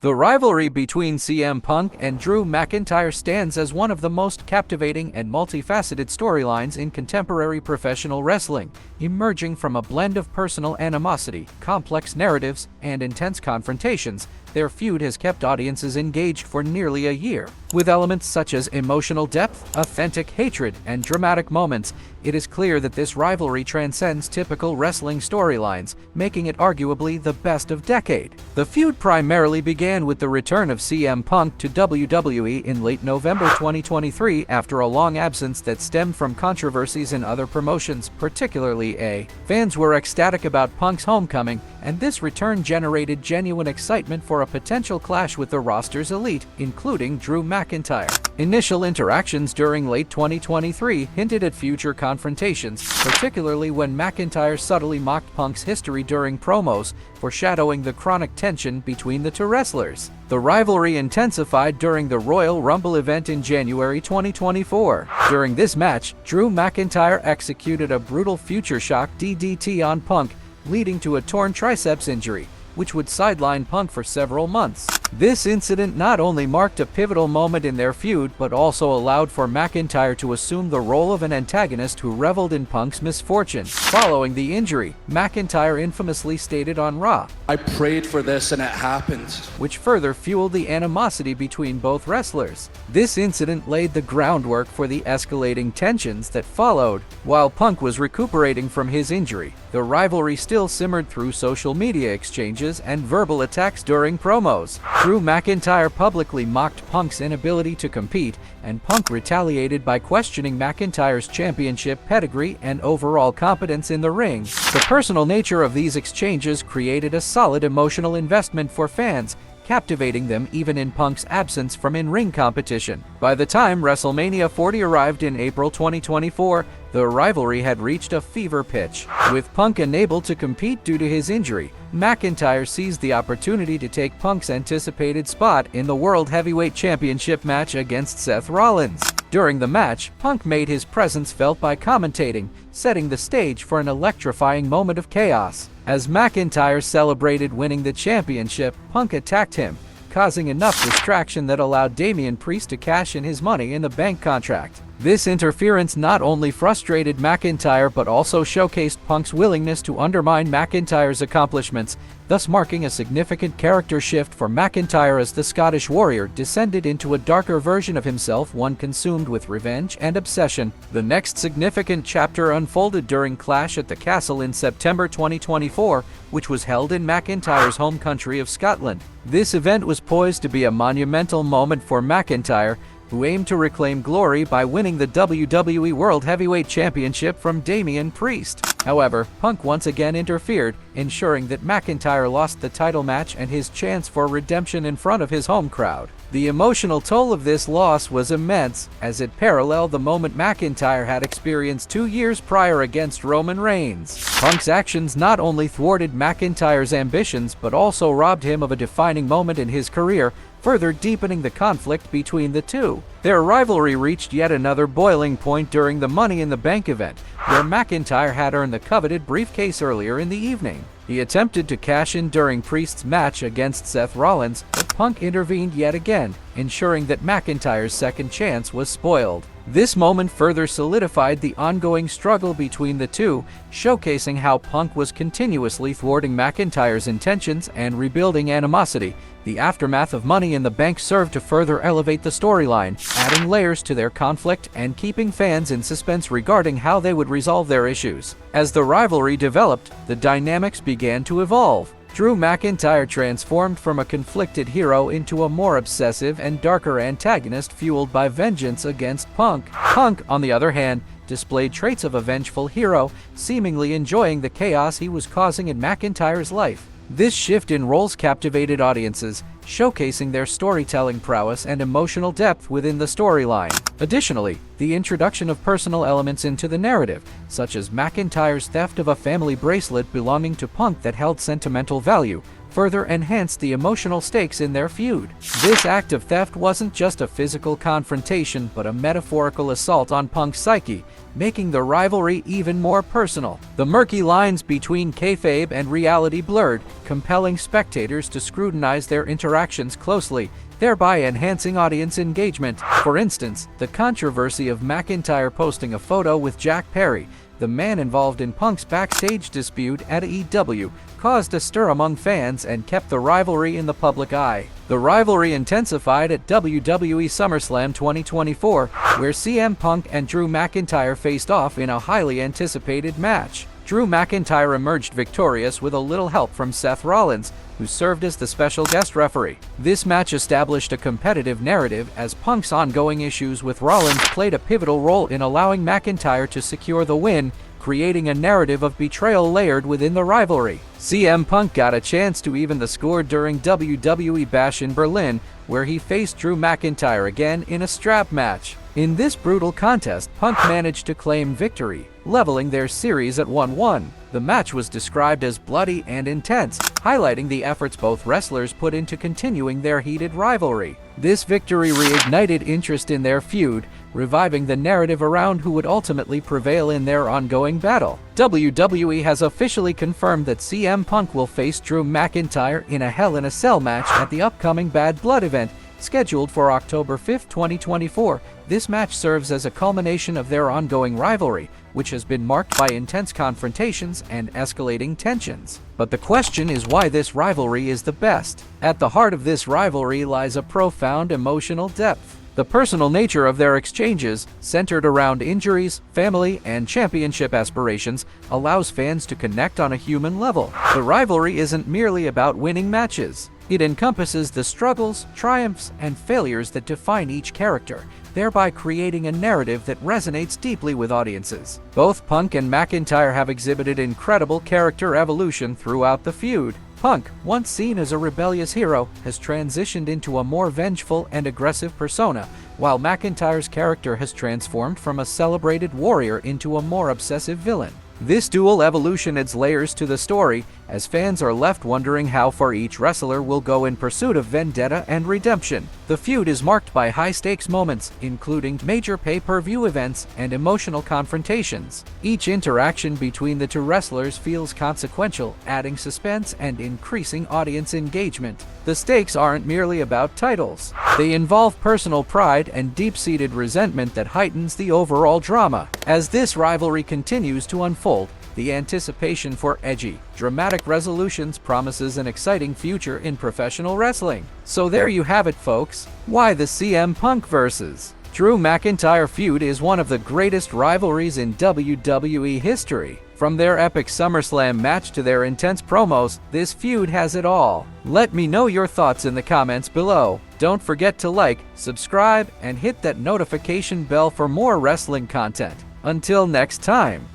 The rivalry between CM Punk and Drew McIntyre stands as one of the most captivating and multifaceted storylines in contemporary professional wrestling, emerging from a blend of personal animosity, complex narratives, and intense confrontations. Their feud has kept audiences engaged for nearly a year. With elements such as emotional depth, authentic hatred, and dramatic moments, it is clear that this rivalry transcends typical wrestling storylines, making it arguably the best of decade. The feud primarily began with the return of CM Punk to WWE in late November 2023 after a long absence that stemmed from controversies in other promotions, particularly A. Fans were ecstatic about Punk's homecoming, and this return generated genuine excitement for a potential clash with the roster's elite, including Drew McIntyre. Initial interactions during late 2023 hinted at future confrontations, particularly when McIntyre subtly mocked Punk's history during promos, foreshadowing the chronic tension between the two wrestlers. The rivalry intensified during the Royal Rumble event in January 2024. During this match, Drew McIntyre executed a brutal future shock DDT on Punk, leading to a torn triceps injury, which would sideline Punk for several months. This incident not only marked a pivotal moment in their feud, but also allowed for McIntyre to assume the role of an antagonist who reveled in Punk's misfortune. Following the injury, McIntyre infamously stated on Raw, "I prayed for this and it happened," which further fueled the animosity between both wrestlers. This incident laid the groundwork for the escalating tensions that followed. While Punk was recuperating from his injury, the rivalry still simmered through social media exchanges and verbal attacks during promos. Drew McIntyre publicly mocked Punk's inability to compete, and Punk retaliated by questioning McIntyre's championship pedigree and overall competence in the ring. The personal nature of these exchanges created a solid emotional investment for fans, captivating them even in Punk's absence from in-ring competition. By the time WrestleMania 40 arrived in April 2024, the rivalry had reached a fever pitch. With Punk unable to compete due to his injury, McIntyre seized the opportunity to take Punk's anticipated spot in the World Heavyweight Championship match against Seth Rollins. During the match, Punk made his presence felt by commentating, setting the stage for an electrifying moment of chaos. As McIntyre celebrated winning the championship, Punk attacked him, causing enough distraction that allowed Damian Priest to cash in his Money in the Bank contract. This interference not only frustrated McIntyre but also showcased Punk's willingness to undermine McIntyre's accomplishments, thus marking a significant character shift for McIntyre as the Scottish Warrior descended into a darker version of himself, one consumed with revenge and obsession. The next significant chapter unfolded during Clash at the Castle in September 2024, which was held in McIntyre's home country of Scotland. This event was poised to be a monumental moment for McIntyre, who aimed to reclaim glory by winning the WWE World Heavyweight Championship from Damian Priest. However, Punk once again interfered, ensuring that McIntyre lost the title match and his chance for redemption in front of his home crowd. The emotional toll of this loss was immense, as it paralleled the moment McIntyre had experienced 2 years prior against Roman Reigns. Punk's actions not only thwarted McIntyre's ambitions but also robbed him of a defining moment in his career, further deepening the conflict between the two. Their rivalry reached yet another boiling point during the Money in the Bank event, where McIntyre had earned the coveted briefcase earlier in the evening. He attempted to cash in during Priest's match against Seth Rollins, but Punk intervened yet again, ensuring that McIntyre's second chance was spoiled. This moment further solidified the ongoing struggle between the two, showcasing how Punk was continuously thwarting McIntyre's intentions and rebuilding animosity. The aftermath of Money in the Bank served to further elevate the storyline, adding layers to their conflict and keeping fans in suspense regarding how they would resolve their issues. As the rivalry developed, the dynamics began to evolve. Drew McIntyre transformed from a conflicted hero into a more obsessive and darker antagonist fueled by vengeance against Punk. Punk, on the other hand, displayed traits of a vengeful hero, seemingly enjoying the chaos he was causing in McIntyre's life. This shift in roles captivated audiences, showcasing their storytelling prowess and emotional depth within the storyline. Additionally, the introduction of personal elements into the narrative, such as McIntyre's theft of a family bracelet belonging to Punk that held sentimental value, further enhanced the emotional stakes in their feud. This act of theft wasn't just a physical confrontation, but a metaphorical assault on Punk's psyche, making the rivalry even more personal. The murky lines between kayfabe and reality blurred, compelling spectators to scrutinize their interactions closely, thereby enhancing audience engagement. For instance, the controversy of McIntyre posting a photo with Jack Perry, the man involved in Punk's backstage dispute at EW, caused a stir among fans and kept the rivalry in the public eye. The rivalry intensified at WWE SummerSlam 2024, where CM Punk and Drew McIntyre faced off in a highly anticipated match. Drew McIntyre emerged victorious with a little help from Seth Rollins, who served as the special guest referee. This match established a competitive narrative as Punk's ongoing issues with Rollins played a pivotal role in allowing McIntyre to secure the win, creating a narrative of betrayal layered within the rivalry. CM Punk got a chance to even the score during WWE Bash in Berlin, where he faced Drew McIntyre again in a strap match. In this brutal contest, Punk managed to claim victory, leveling their series at 1-1. The match was described as bloody and intense, highlighting the efforts both wrestlers put into continuing their heated rivalry. This victory reignited interest in their feud, reviving the narrative around who would ultimately prevail in their ongoing battle. WWE has officially confirmed that CM Punk will face Drew McIntyre in a Hell in a Cell match at the upcoming Bad Blood event, scheduled for October 5, 2024. This match serves as a culmination of their ongoing rivalry, which has been marked by intense confrontations and escalating tensions. But the question is why this rivalry is the best. At the heart of this rivalry lies a profound emotional depth. The personal nature of their exchanges, centered around injuries, family, and championship aspirations, allows fans to connect on a human level. The rivalry isn't merely about winning matches. It encompasses the struggles, triumphs, and failures that define each character, thereby creating a narrative that resonates deeply with audiences. Both Punk and McIntyre have exhibited incredible character evolution throughout the feud. Punk, once seen as a rebellious hero, has transitioned into a more vengeful and aggressive persona, while McIntyre's character has transformed from a celebrated warrior into a more obsessive villain. This dual evolution adds layers to the story, as fans are left wondering how far each wrestler will go in pursuit of vendetta and redemption. The feud is marked by high-stakes moments, including major pay-per-view events and emotional confrontations. Each interaction between the two wrestlers feels consequential, adding suspense and increasing audience engagement. The stakes aren't merely about titles. They involve personal pride and deep-seated resentment that heightens the overall drama. As this rivalry continues to unfold, the anticipation for edgy, dramatic resolutions promises an exciting future in professional wrestling. So there you have it, folks. Why the CM Punk vs. Drew McIntyre feud is one of the greatest rivalries in WWE history. From their epic SummerSlam match to their intense promos, this feud has it all. Let me know your thoughts in the comments below. Don't forget to like, subscribe, and hit that notification bell for more wrestling content. Until next time.